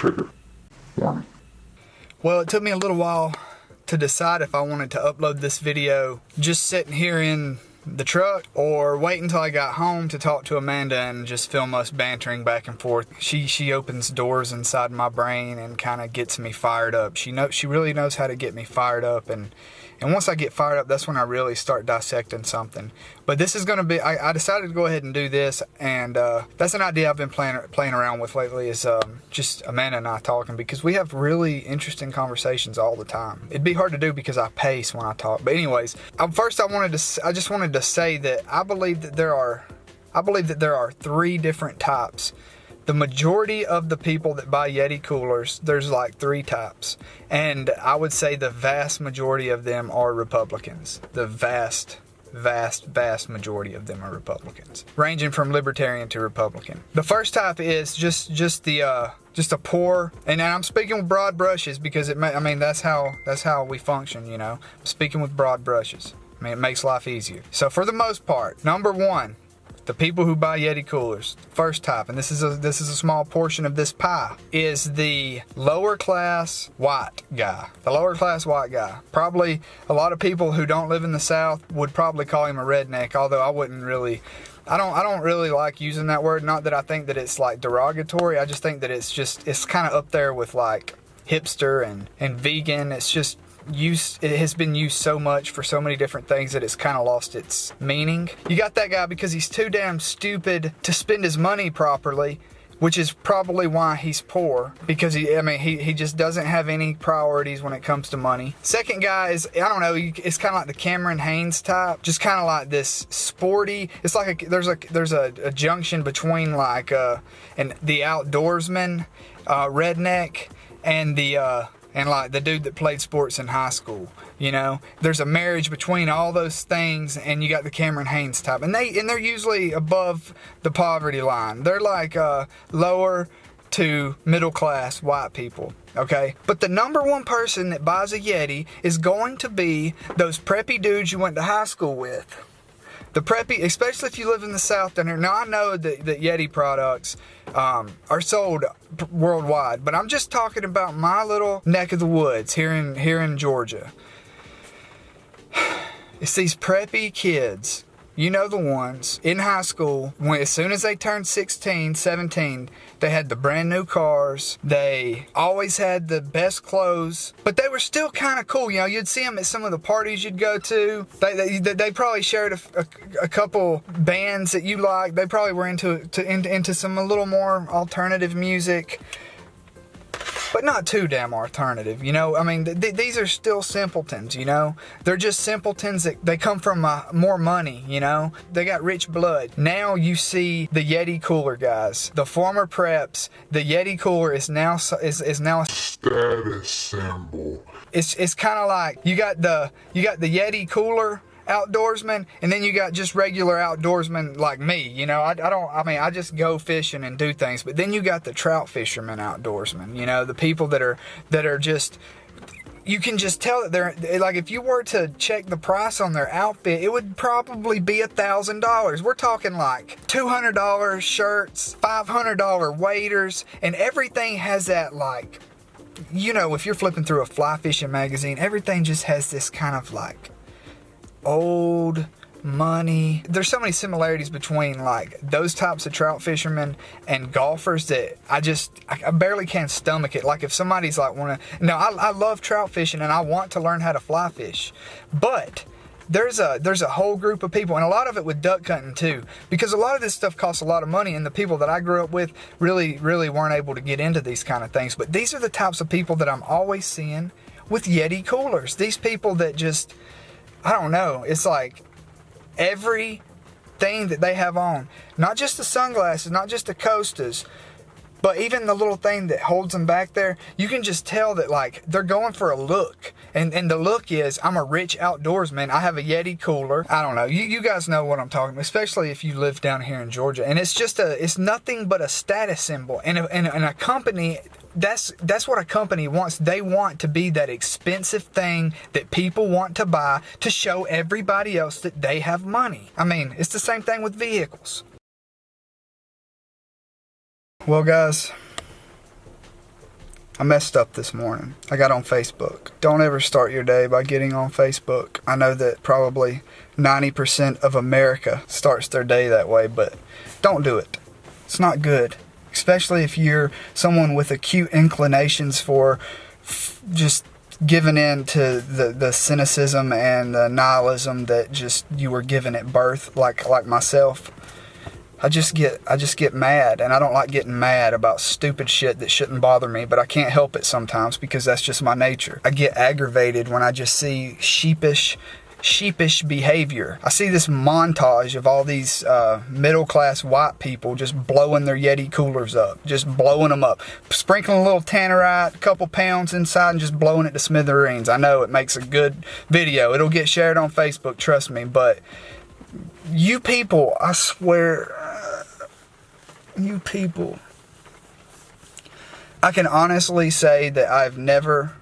trigger warning. Well, it took me a little while to decide if I wanted to upload this video just sitting here in the truck or wait until I got home to talk to Amanda and just film us bantering back and forth. She opens doors inside my brain and kind of gets me fired up. She really knows how to get me fired up, and once I get fired up, that's when I really start dissecting something. But this is going to be, I decided to go ahead and do this, and that's an idea I've been playing around with lately, is just Amanda and I talking, because we have really interesting conversations all the time. It'd be hard to do because I pace when I talk. But anyways, first I just wanted to say that I believe that there are 3 different types. The majority of the people that buy YETI coolers, there's like 3 types. And I would say the vast majority of them are Republicans. The vast majority of them are Republicans, ranging from libertarian to Republican. The first type is just a poor, and I'm speaking with broad brushes because that's how we function, you know. I'm speaking with broad brushes. I mean, it makes life easier. So for the most part, number 1, the people who buy YETI coolers, first type, and this is a small portion of this pie, is the lower class white guy. The lower class white guy. Probably a lot of people who don't live in the South would probably call him a redneck, although I wouldn't really. I don't really like using that word. Not that I think that it's like derogatory. I just think that it's kind of up there with like hipster and vegan. It's just it has been used so much for so many different things that it's kind of lost its meaning. You got that guy because he's too damn stupid to spend his money properly, which is probably why he's poor, because he just doesn't have any priorities when it comes to money. Second guy is, I don't know, it's kind of like the Cameron Haynes type, just kind of like this sporty. It's like there's a junction between like and the outdoorsman, redneck, and like the dude that played sports in high school, you know. There's a marriage between all those things, and you got the Cameron Haynes type, and they're usually above the poverty line. They're like lower to middle class white people, okay? But the number 1 person that buys a YETI is going to be those preppy dudes you went to high school with. The preppy, especially if you live in the South down here. Now, I know that YETI products are sold worldwide, but I'm just talking about my little neck of the woods here in Georgia. It's these preppy kids, you know, the ones in high school, as soon as they turned 16, 17, they had the brand new cars. They always had the best clothes, but they were still kind of cool. You know, you'd see them at some of the parties you'd go to. They probably shared a couple bands that you liked. They probably were into some a little more alternative music, but not too damn alternative, you know. I mean, these are still simpletons, you know. They're just simpletons that they come from more money, you know. They got rich blood. Now you see the YETI cooler guys, the former preps. The YETI cooler is now a Status symbol. It's kind of like you got the YETI cooler outdoorsman, and then you got just regular outdoorsmen like me, you know. I just go fishing and do things, but then you got the trout fisherman outdoorsman, you know, the people that are just, you can just tell that they're like, if you were to check the price on their outfit, it would probably be $1,000. We're talking like $200 shirts, $500 waders, and everything has that, like, you know, if you're flipping through a fly fishing magazine, everything just has this kind of like old money. There's so many similarities between like those types of trout fishermen and golfers that I barely can stomach it. Like if somebody's like I love trout fishing and I want to learn how to fly fish, but there's a whole group of people, and a lot of it with duck hunting too, because a lot of this stuff costs a lot of money, and the people that I grew up with really weren't able to get into these kind of things. But these are the types of people that I'm always seeing with YETI coolers. These people that just, I don't know, it's like everything that they have on, not just the sunglasses, not just the Costas, but even the little thing that holds them back there, you can just tell that like they're going for a look. And the look is, I'm a rich outdoorsman. I have a YETI cooler. I don't know. You guys know what I'm talking about, especially if you live down here in Georgia. And it's just it's nothing but a status symbol. And a company, that's what a company wants. They want to be that expensive thing that people want to buy to show everybody else that they have money. I mean, it's the same thing with vehicles. Well, guys, I messed up this morning. I got on Facebook. Don't ever start your day by getting on Facebook. I know that probably 90% of America starts their day that way, but don't do it. It's not good. Especially if you're someone with acute inclinations for just giving in to the cynicism and the nihilism that just you were given at birth, like myself. I just get mad, and I don't like getting mad about stupid shit that shouldn't bother me, but I can't help it sometimes because that's just my nature. I get aggravated when I just see sheepish behavior. I see this montage of all these middle-class white people just blowing their Yeti coolers up, just blowing them up, sprinkling a little tannerite, a couple pounds inside, and just blowing it to smithereens. I know it makes a good video. It'll get shared on Facebook, trust me, but you people, I swear, you people, I can honestly say that I've never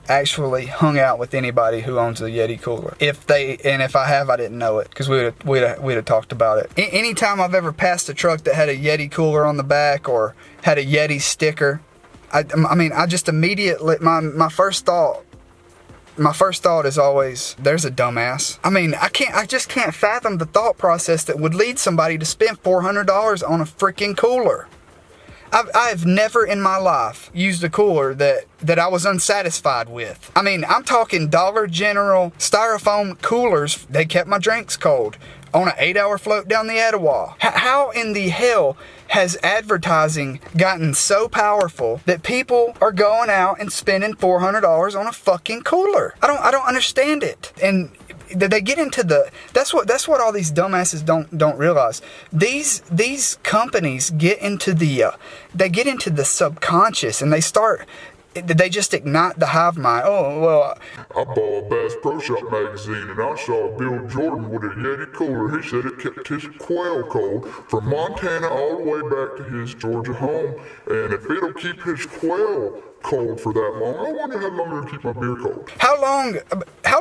actually hung out with anybody who owns a Yeti cooler. If I have, I didn't know it, because we'd have talked about it. Anytime I've ever passed a truck that had a Yeti cooler on the back or had a Yeti sticker, I just immediately, my first thought is always, there's a dumbass. I just can't fathom the thought process that would lead somebody to spend $400 on a freaking cooler. I've never in my life used a cooler that I was unsatisfied with. I'm talking Dollar General styrofoam coolers. They kept my drinks cold on an 8-hour float down the Etowah. How in the hell has advertising gotten so powerful that people are going out and spending $400 on a fucking cooler? I don't understand it. And they get into that's what all these dumbasses don't realize. These companies get into the subconscious, and they just ignite the hive mind. Oh, well, I bought a Bass Pro Shop magazine and I saw Bill Jordan with a Yeti cooler. He said it kept his quail cold from Montana all the way back to his Georgia home. And if it'll keep his quail cold for that long, I wonder how long it'll keep my beer cold. How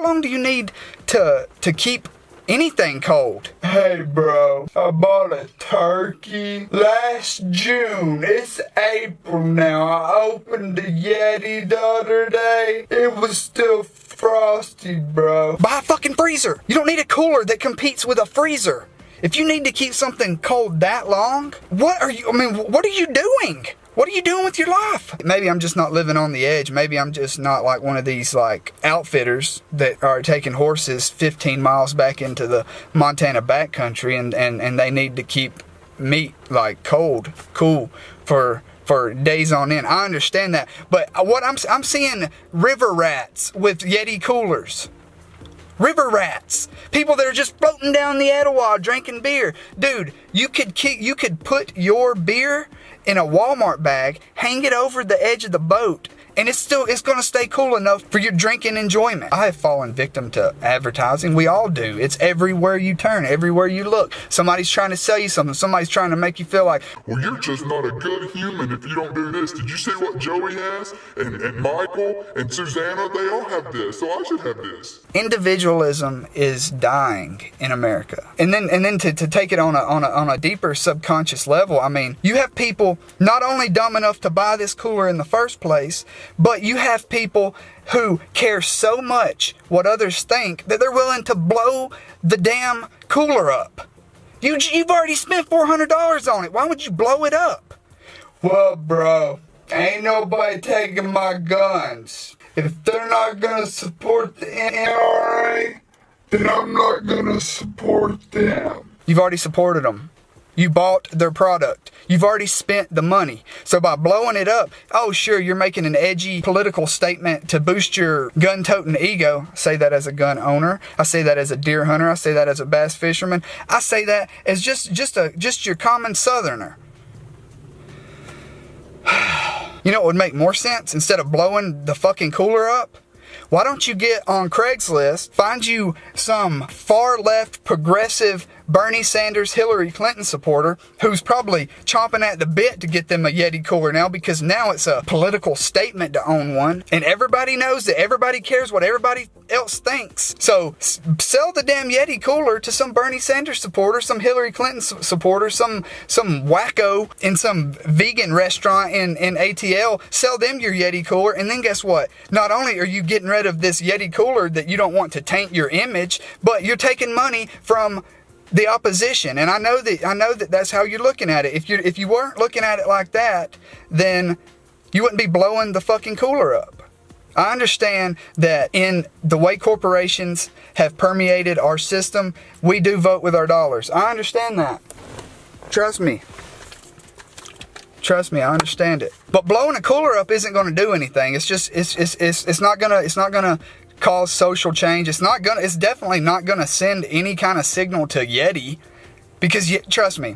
long do you need to keep anything cold? Hey bro, I bought a turkey last June. It's April now. I opened the Yeti the other day. It was still frosty, bro. Buy a fucking freezer. You don't need a cooler that competes with a freezer. If you need to keep something cold that long, what are you doing? What are you doing with your life? Maybe I'm just not living on the edge. Maybe I'm just not like one of these like outfitters that are taking horses 15 miles back into the Montana backcountry and they need to keep meat like cool for days on end. I understand that. But what I'm seeing river rats with Yeti coolers. River rats. People that are just floating down the Etowah drinking beer. Dude, you could put your beer in a Walmart bag, hang it over the edge of the boat, and it's going to stay cool enough for your drinking enjoyment. I have fallen victim to advertising. We all do. It's everywhere you turn, everywhere you look. Somebody's trying to sell you something. Somebody's trying to make you feel like, well, you're just not a good human if you don't do this. Did you see what Joey has? And Michael and Susanna, they all have this, so I should have this. Individualism is dying in America. And then to take it on a deeper subconscious level, you have people not only dumb enough to buy this cooler in the first place, but you have people who care so much what others think that they're willing to blow the damn cooler up. You've already spent $400 on it. Why would you blow it up? Well, bro, ain't nobody taking my guns. If they're not gonna support the NRA, then I'm not gonna support them. You've already supported them. You bought their product. You've already spent the money. So by blowing it up, oh sure, you're making an edgy political statement to boost your gun-toting ego. I say that as a gun owner. I say that as a deer hunter. I say that as a bass fisherman. I say that as just your common southerner. You know what would make more sense instead of blowing the fucking cooler up? Why don't you get on Craigslist, find you some far left progressive Bernie Sanders, Hillary Clinton supporter who's probably chomping at the bit to get them a Yeti cooler now, because now it's a political statement to own one. And everybody knows that everybody cares what everybody else thinks. So sell the damn Yeti cooler to some Bernie Sanders supporter, some Hillary Clinton supporter, some wacko in some vegan restaurant in ATL. Sell them your Yeti cooler, and then guess what? Not only are you getting rid of this Yeti cooler that you don't want to taint your image, but you're taking money from the opposition. And I know that that's how you're looking at it. If you weren't looking at it like that, then you wouldn't be blowing the fucking cooler up. I understand that in the way corporations have permeated our system, we do vote with our dollars. I understand that. Trust me. Trust me, I understand it. But blowing a cooler up isn't going to do anything. It's just it's not gonna cause social change. It's definitely not gonna send any kind of signal to Yeti, because trust me,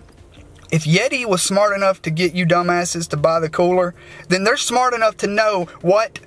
if Yeti was smart enough to get you dumbasses to buy the cooler, then they're smart enough to know what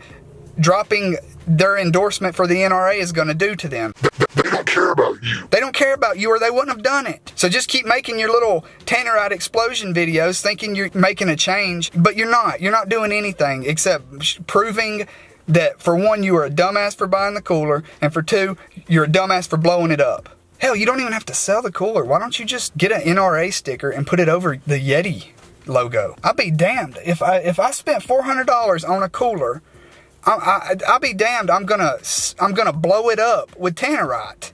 dropping their endorsement for the NRA is going to do to them. They don't care about you. They don't care about you, or they wouldn't have done it. So just keep making your little Tannerite explosion videos thinking you're making a change, but you're not. You're not doing anything except proving that, for one, you are a dumbass for buying the cooler, and for two, you're a dumbass for blowing it up. Hell, you don't even have to sell the cooler. Why don't you just get an NRA sticker and put it over the Yeti logo? I'll be damned if I spent $400 on a cooler. I'll be damned. I'm gonna blow it up with Tannerite.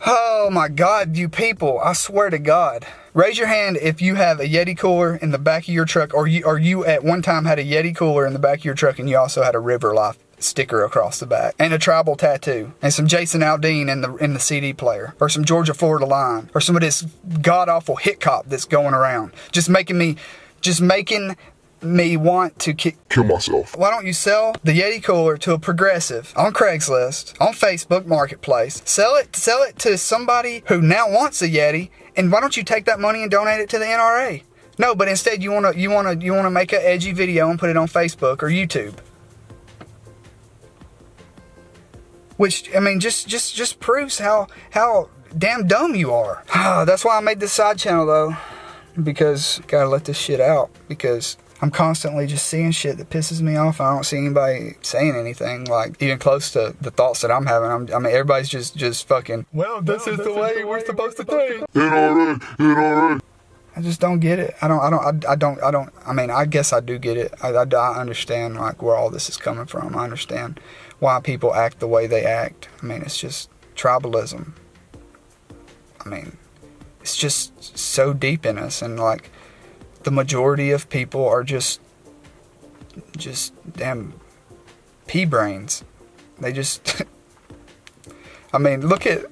Oh my God, you people! I swear to God. Raise your hand if you have a Yeti cooler in the back of your truck, or you at one time had a Yeti cooler in the back of your truck, and you also had a River Life sticker across the back, and a tribal tattoo, and some Jason Aldean in the CD player, or some Georgia Florida Line, or some of this god awful hit cop that's going around, just making me want to kill myself. Why don't you sell the Yeti cooler to a progressive on Craigslist, on Facebook Marketplace? Sell it to somebody who now wants a Yeti, and why don't you take that money and donate it to the NRA? No, but instead you wanna make an edgy video and put it on Facebook or YouTube. Which, I mean, just proves how damn dumb you are. That's why I made this side channel though, because gotta let this shit out, because I'm constantly just seeing shit that pisses me off. I don't see anybody saying anything like even close to the thoughts that I'm having. I mean, everybody's just fucking, well, this is the way we're supposed to think. NRA. I just don't get it. I mean, I guess I do get it. I understand like where all this is coming from. I understand why people act the way they act. I mean, it's just tribalism. I mean, it's just so deep in us, and like, the majority of people are just damn pea brains. They just I mean, look at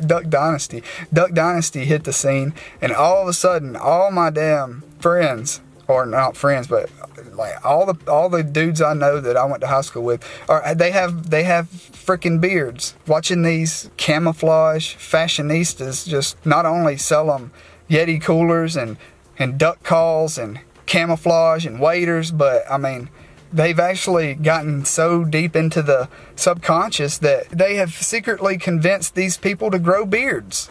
Duck Dynasty. Duck Dynasty hit the scene, and all of a sudden all my damn friends, or not friends, but like all the dudes I know that I went to high school with, they have freaking beards. Watching these camouflage fashionistas just not only sell them Yeti coolers and duck calls and camouflage and waders, but I mean, they've actually gotten so deep into the subconscious that they have secretly convinced these people to grow beards.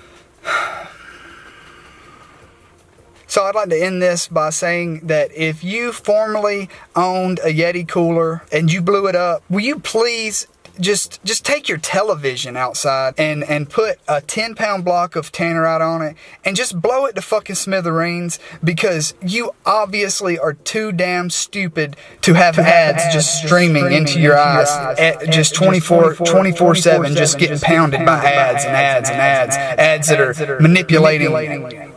So I'd like to end this by saying that if you formerly owned a Yeti cooler and you blew it up, will you please just take your television outside and put a 10-pound block of Tannerite on it and just blow it to fucking smithereens, because you obviously are too damn stupid to have ads just streaming into your eyes at just 24/7, just getting pounded by ads that are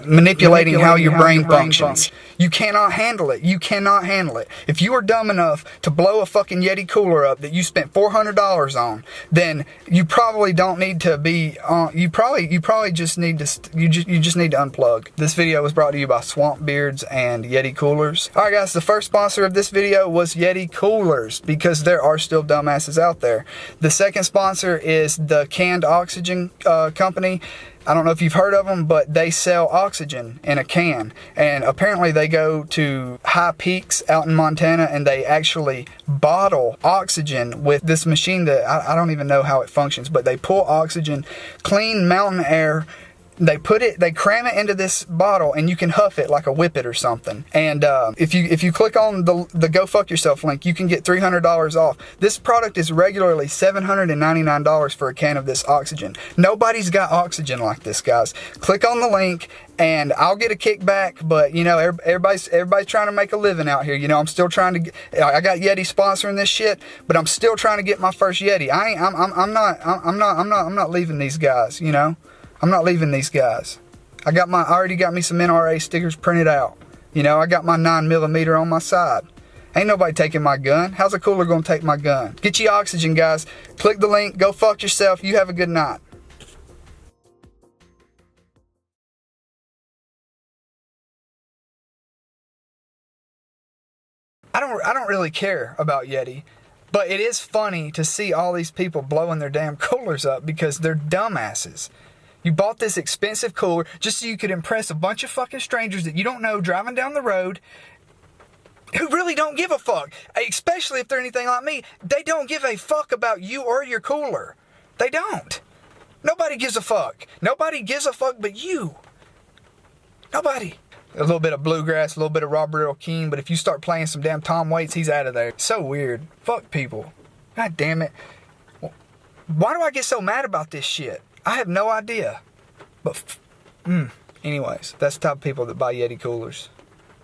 manipulating how your brain functions. You cannot handle it. You cannot handle it. If you are dumb enough to blow a fucking Yeti cooler up that you spent $400 on, then you probably don't need to be on. You probably just need to. You just need to unplug. This video was brought to you by Swamp Beards and Yeti Coolers. All right, guys. The first sponsor of this video was Yeti Coolers, because there are still dumbasses out there. The second sponsor is the Canned Oxygen company. I don't know if you've heard of them, but they sell oxygen in a can. And apparently they go to high peaks out in Montana and they actually bottle oxygen with this machine that I don't even know how it functions, but they pull oxygen, clean mountain air. They cram it into this bottle, and you can huff it like a whippet or something. And if you click on the Go Fuck Yourself link, you can get $300 off. This product is regularly $799 for a can of this oxygen. Nobody's got oxygen like this, guys. Click on the link, and I'll get a kickback. But you know, everybody's trying to make a living out here. You know, I'm still trying to. I got Yeti sponsoring this shit, but I'm still trying to get my first Yeti. I'm not leaving these guys. You know. I'm not leaving these guys. I already got me some NRA stickers printed out. You know, I got my 9mm on my side. Ain't nobody taking my gun. How's a cooler gonna take my gun? Get your oxygen, guys. Click the link. Go fuck yourself. You have a good night. I don't really care about Yeti, but it is funny to see all these people blowing their damn coolers up because they're dumbasses. You bought this expensive cooler just so you could impress a bunch of fucking strangers that you don't know driving down the road who really don't give a fuck. Especially if they're anything like me. They don't give a fuck about you or your cooler. They don't. Nobody gives a fuck. Nobody gives a fuck but you. Nobody. A little bit of bluegrass, a little bit of Robert Earl Keen, but if you start playing some damn Tom Waits, he's out of there. So weird. Fuck people. God damn it. Why do I get so mad about this shit? I have no idea. But, anyways, that's the type of people that buy Yeti coolers.